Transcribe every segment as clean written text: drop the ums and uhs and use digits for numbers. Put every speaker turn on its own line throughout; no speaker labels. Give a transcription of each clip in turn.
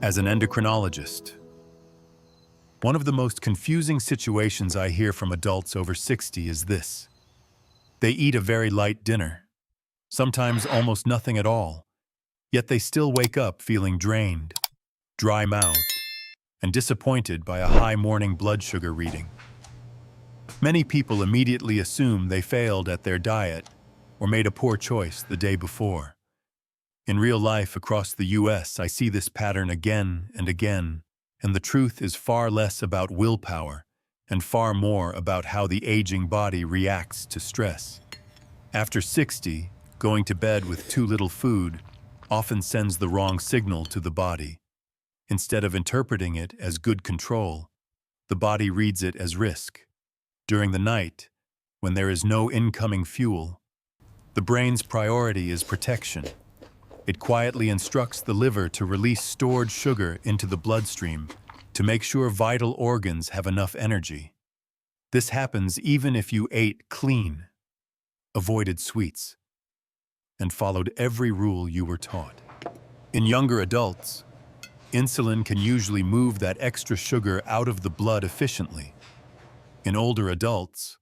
As an endocrinologist, one of the most confusing situations I hear from adults over 60 is this. They eat a very light dinner, sometimes almost nothing at all, yet they still wake up feeling drained, dry-mouthed, and disappointed by a high morning blood sugar reading. Many people immediately assume they failed at their diet or made a poor choice the day before. In real life across the US, I see this pattern again and again, and the truth is far less about willpower and far more about how the aging body reacts to stress. After 60, going to bed with too little food often sends the wrong signal to the body. Instead of interpreting it as good control, the body reads it as risk. During the night, when there is no incoming fuel, the brain's priority is protection. It quietly instructs the liver to release stored sugar into the bloodstream to make sure vital organs have enough energy. This happens even if you ate clean, avoided sweets, and followed every rule you were taught. In younger adults, insulin can usually move that extra sugar out of the blood efficiently. In older adults,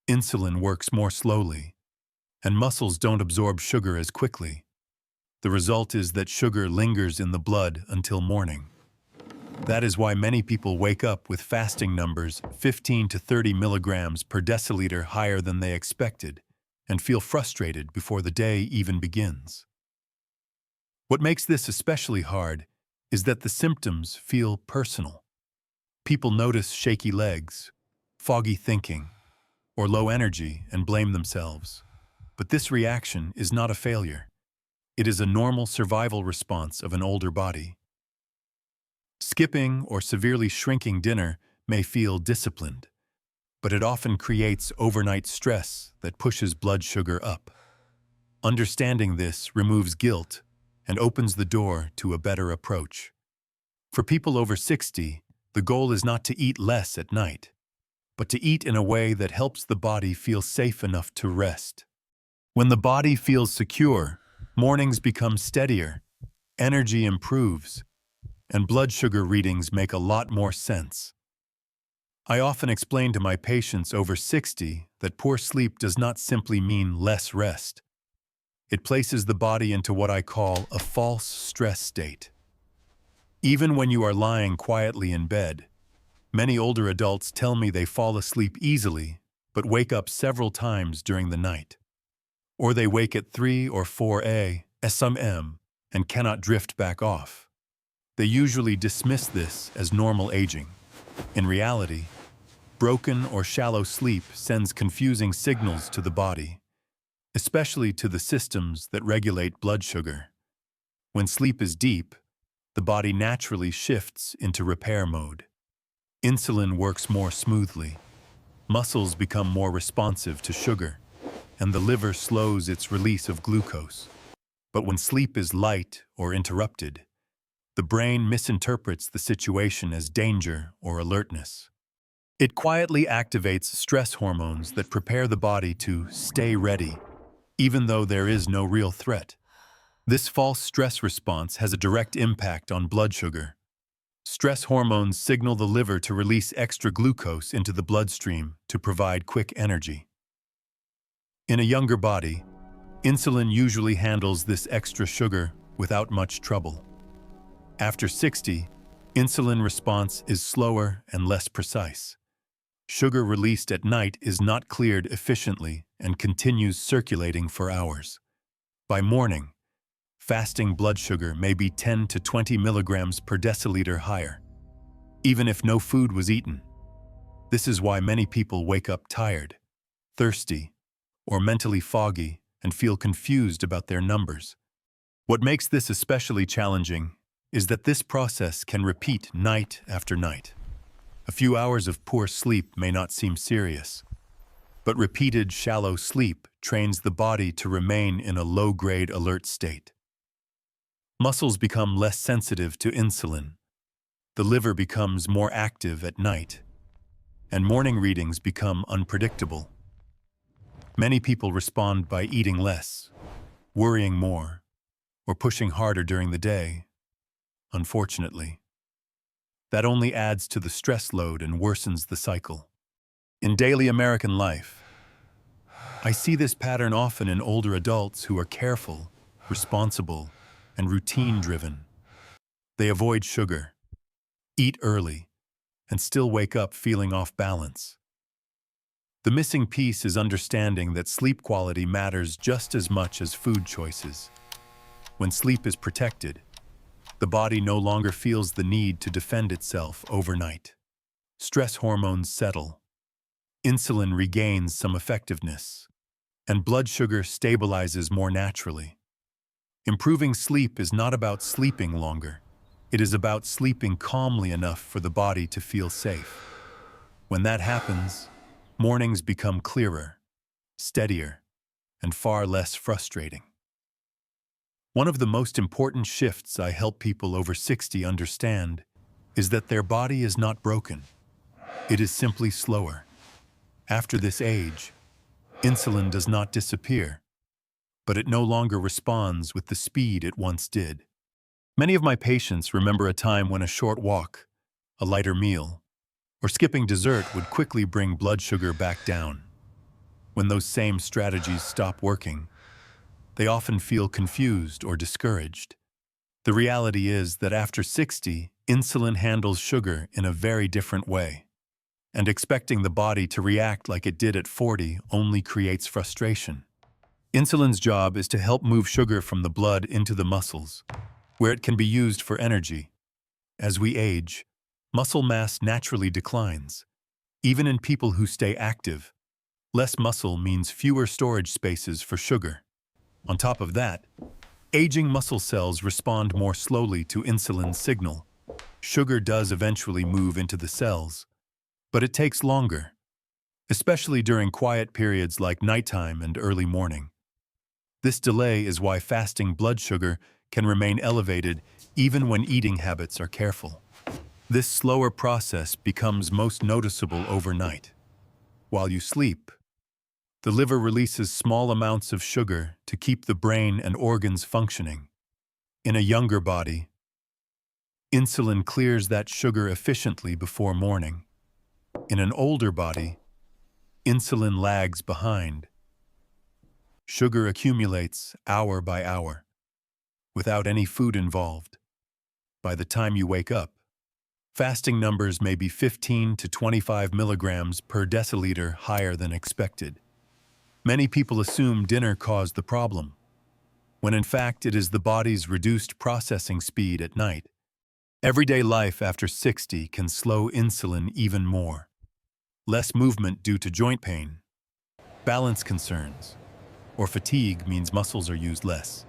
insulin works more slowly, and muscles don't absorb sugar as quickly. The result is that sugar lingers in the blood until morning. That is why many people wake up with fasting numbers 15 to 30 milligrams per deciliter higher than they expected and feel frustrated before the day even begins. What makes this especially hard is that the symptoms feel personal. People notice shaky legs, foggy thinking, or low energy and blame themselves. But this reaction is not a failure. It is a normal survival response of an older body. Skipping or severely shrinking dinner may feel disciplined, but it often creates overnight stress that pushes blood sugar up. Understanding this removes guilt and opens the door to a better approach. For people over 60, the goal is not to eat less at night, but to eat in a way that helps the body feel safe enough to rest. When the body feels secure, mornings become steadier, energy improves, and blood sugar readings make a lot more sense. I often explain to my patients over 60 that poor sleep does not simply mean less rest. It places the body into what I call a false stress state. Even when you are lying quietly in bed, many older adults tell me they fall asleep easily but wake up several times during the night. Or they wake at 3 or 4 a.m. and cannot drift back off. They usually dismiss this as normal aging. In reality, broken or shallow sleep sends confusing signals to the body, especially to the systems that regulate blood sugar. When sleep is deep, the body naturally shifts into repair mode. Insulin works more smoothly, muscles become more responsive to sugar, and the liver slows its release of glucose. But when sleep is light or interrupted, the brain misinterprets the situation as danger or alertness. It quietly activates stress hormones that prepare the body to stay ready, even though there is no real threat. This false stress response has a direct impact on blood sugar. Stress hormones signal the liver to release extra glucose into the bloodstream to provide quick energy. In a younger body, insulin usually handles this extra sugar without much trouble. After 60, insulin response is slower and less precise. Sugar released at night is not cleared efficiently and continues circulating for hours. By morning, fasting blood sugar may be 10 to 20 milligrams per deciliter higher, even if no food was eaten. This is why many people wake up tired, thirsty, or mentally foggy and feel confused about their numbers. What makes this especially challenging is that this process can repeat night after night. A few hours of poor sleep may not seem serious, but repeated shallow sleep trains the body to remain in a low-grade alert state. Muscles become less sensitive to insulin, the liver becomes more active at night, and morning readings become unpredictable. Many people respond by eating less, worrying more, or pushing harder during the day. unfortunately. That only adds to the stress load and worsens the cycle. In daily American life, I see this pattern often in older adults who are careful, responsible, and routine-driven. They avoid sugar, eat early, and still wake up feeling off balance. The missing piece is understanding that sleep quality matters just as much as food choices. When sleep is protected, the body no longer feels the need to defend itself overnight. Stress hormones settle, insulin regains some effectiveness, and blood sugar stabilizes more naturally. Improving sleep is not about sleeping longer. It is about sleeping calmly enough for the body to feel safe. When that happens, mornings become clearer, steadier, and far less frustrating. One of the most important shifts I help people over 60 understand is that their body is not broken. It is simply slower. After this age, insulin does not disappear, but it no longer responds with the speed it once did. Many of my patients remember a time when a short walk, a lighter meal, or skipping dessert would quickly bring blood sugar back down. When those same strategies stop working, they often feel confused or discouraged. The reality is that after 60, insulin handles sugar in a very different way. And expecting the body to react like it did at 40 only creates frustration. Insulin's job is to help move sugar from the blood into the muscles, where it can be used for energy. As we age, muscle mass naturally declines. Even in people who stay active, less muscle means fewer storage spaces for sugar. On top of that, aging muscle cells respond more slowly to insulin's signal. Sugar does eventually move into the cells, but it takes longer, especially during quiet periods like nighttime and early morning. This delay is why fasting blood sugar can remain elevated even when eating habits are careful. This slower process becomes most noticeable overnight. While you sleep, the liver releases small amounts of sugar to keep the brain and organs functioning. In a younger body, insulin clears that sugar efficiently before morning. In an older body, insulin lags behind. Sugar accumulates hour by hour, without any food involved. By the time you wake up, fasting numbers may be 15 to 25 milligrams per deciliter higher than expected. Many people assume dinner caused the problem, when in fact it is the body's reduced processing speed at night. Everyday life after 60 can slow insulin even more. Less movement due to joint pain, balance concerns, or fatigue means muscles are used less,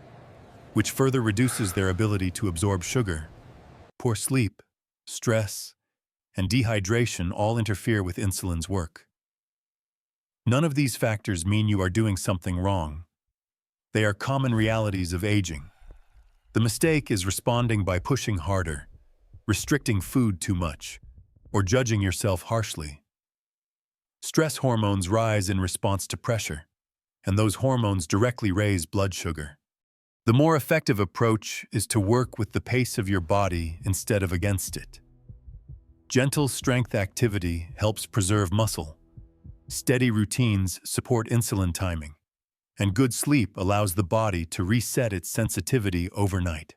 which further reduces their ability to absorb sugar. Poor sleep, stress, and dehydration all interfere with insulin's work. None of these factors mean you are doing something wrong. They are common realities of aging. The mistake is responding by pushing harder, restricting food too much, or judging yourself harshly. Stress hormones rise in response to pressure, and those hormones directly raise blood sugar. The more effective approach is to work with the pace of your body instead of against it. Gentle strength activity helps preserve muscle. Steady routines support insulin timing, and good sleep allows the body to reset its sensitivity overnight.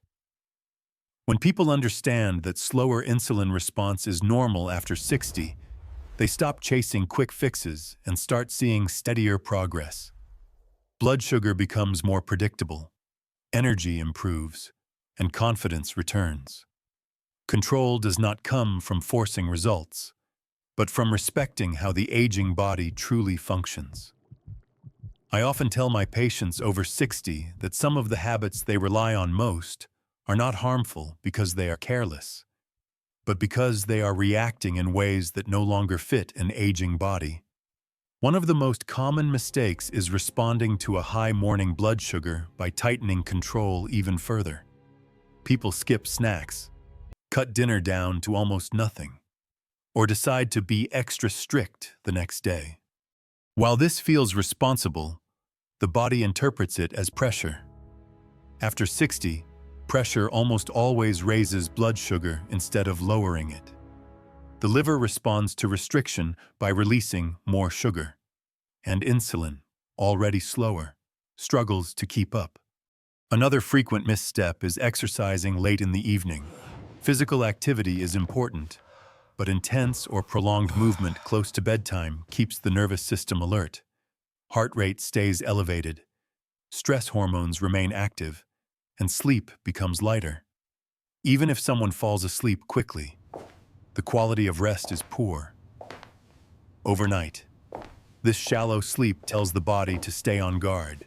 When people understand that slower insulin response is normal after 60, they stop chasing quick fixes and start seeing steadier progress. Blood sugar becomes more predictable, energy improves, and confidence returns. Control does not come from forcing results, but from respecting how the aging body truly functions. I often tell my patients over 60 that some of the habits they rely on most are not harmful because they are careless, but because they are reacting in ways that no longer fit an aging body. One of the most common mistakes is responding to a high morning blood sugar by tightening control even further. People skip snacks, cut dinner down to almost nothing, or decide to be extra strict the next day. While this feels responsible, the body interprets it as pressure. After 60, Pressure almost always raises blood sugar instead of lowering it. The liver responds to restriction by releasing more sugar, and insulin, already slower, struggles to keep up. Another frequent misstep is exercising late in the evening. Physical activity is important, but intense or prolonged movement close to bedtime keeps the nervous system alert. Heart rate stays elevated, stress hormones remain active, and sleep becomes lighter. Even if someone falls asleep quickly, the quality of rest is poor. Overnight, this shallow sleep tells the body to stay on guard,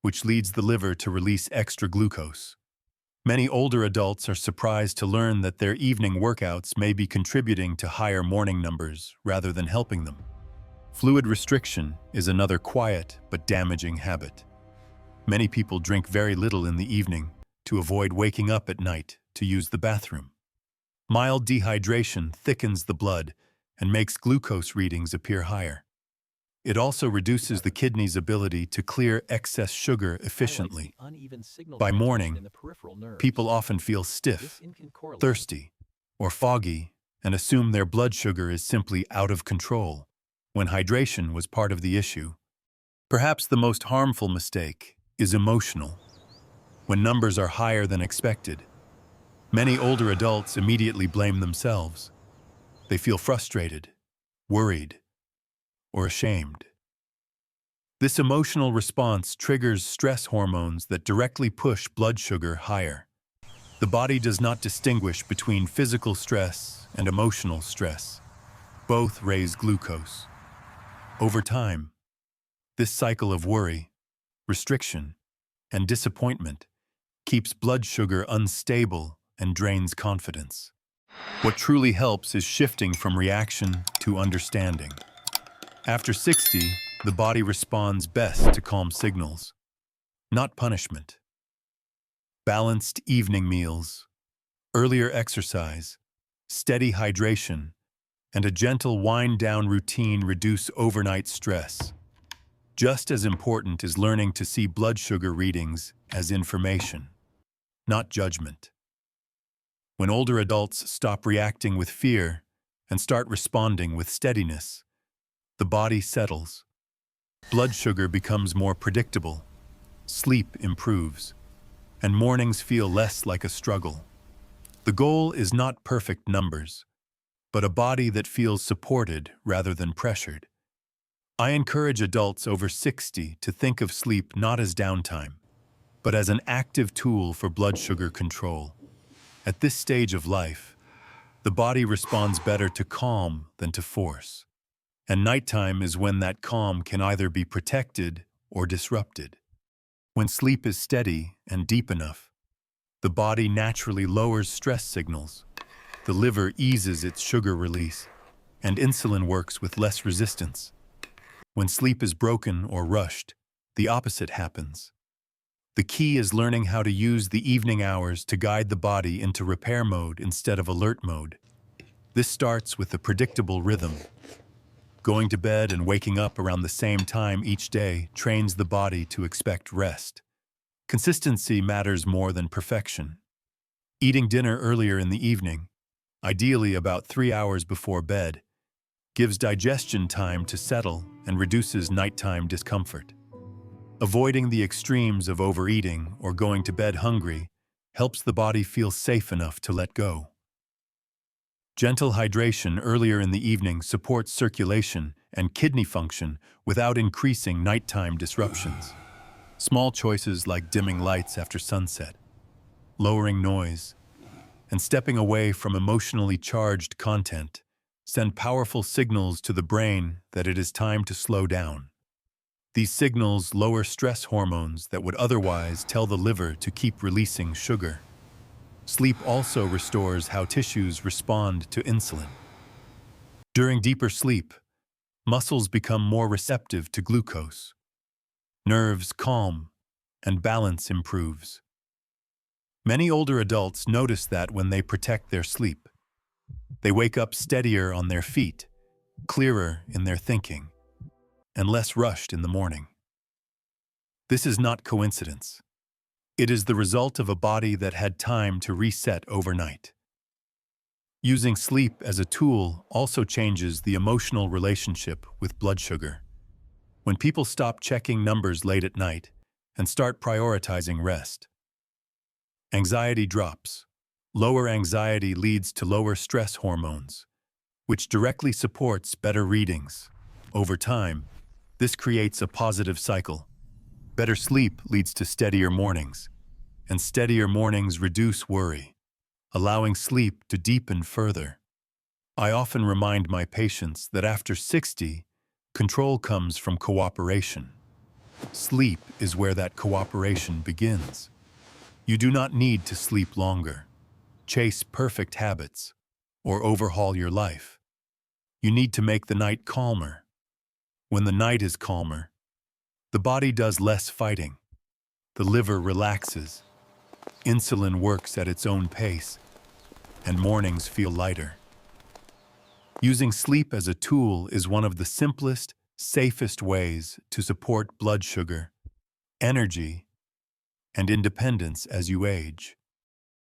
which leads the liver to release extra glucose. Many older adults are surprised to learn that their evening workouts may be contributing to higher morning numbers rather than helping them. Fluid restriction is another quiet but damaging habit. Many people drink very little in the evening to avoid waking up at night to use the bathroom. Mild dehydration thickens the blood and makes glucose readings appear higher. It also reduces the kidney's ability to clear excess sugar efficiently. By morning, people often feel stiff, thirsty, or foggy and assume their blood sugar is simply out of control, when hydration was part of the issue. Perhaps the most harmful mistake is emotional. When numbers are higher than expected, many older adults immediately blame themselves. They feel frustrated, worried, or ashamed. This emotional response triggers stress hormones that directly push blood sugar higher. The body does not distinguish between physical stress and emotional stress. Both raise glucose. Over time, this cycle of worry, restriction, and disappointment keeps blood sugar unstable and drains confidence. What truly helps is shifting from reaction to understanding. After 60, the body responds best to calm signals, not punishment. Balanced evening meals, earlier exercise, steady hydration, and a gentle wind-down routine reduce overnight stress. Just as important is learning to see blood sugar readings as information, not judgment. When older adults stop reacting with fear and start responding with steadiness, the body settles. Blood sugar becomes more predictable, sleep improves, and mornings feel less like a struggle. The goal is not perfect numbers, but a body that feels supported rather than pressured. I encourage adults over 60 to think of sleep not as downtime, but as an active tool for blood sugar control. At this stage of life, the body responds better to calm than to force. And nighttime is when that calm can either be protected or disrupted. When sleep is steady and deep enough, the body naturally lowers stress signals, the liver eases its sugar release, and insulin works with less resistance. When sleep is broken or rushed, the opposite happens. The key is learning how to use the evening hours to guide the body into repair mode instead of alert mode. This starts with a predictable rhythm. Going to bed and waking up around the same time each day trains the body to expect rest. Consistency matters more than perfection. Eating dinner earlier in the evening, ideally about 3 hours before bed, gives digestion time to settle and reduces nighttime discomfort. Avoiding the extremes of overeating or going to bed hungry helps the body feel safe enough to let go. Gentle hydration earlier in the evening supports circulation and kidney function without increasing nighttime disruptions. Small choices like dimming lights after sunset, lowering noise, and stepping away from emotionally charged content send powerful signals to the brain that it is time to slow down. These signals lower stress hormones that would otherwise tell the liver to keep releasing sugar. Sleep also restores how tissues respond to insulin. During deeper sleep, muscles become more receptive to glucose. Nerves calm, and balance improves. Many older adults notice that when they protect their sleep. They wake up steadier on their feet, clearer in their thinking, and less rushed in the morning. This is not coincidence. It is the result of a body that had time to reset overnight. Using sleep as a tool also changes the emotional relationship with blood sugar. When people stop checking numbers late at night and start prioritizing rest, anxiety drops. Lower anxiety leads to lower stress hormones, which directly supports better readings. Over time, this creates a positive cycle. Better sleep leads to steadier mornings, and steadier mornings reduce worry, allowing sleep to deepen further. I often remind my patients that after 60, control comes from cooperation. Sleep is where that cooperation begins. You do not need to sleep longer, chase perfect habits, or overhaul your life. You need to make the night calmer. When the night is calmer, the body does less fighting. The liver relaxes, insulin works at its own pace, and mornings feel lighter. Using sleep as a tool is one of the simplest, safest ways to support blood sugar, energy, and independence as you age.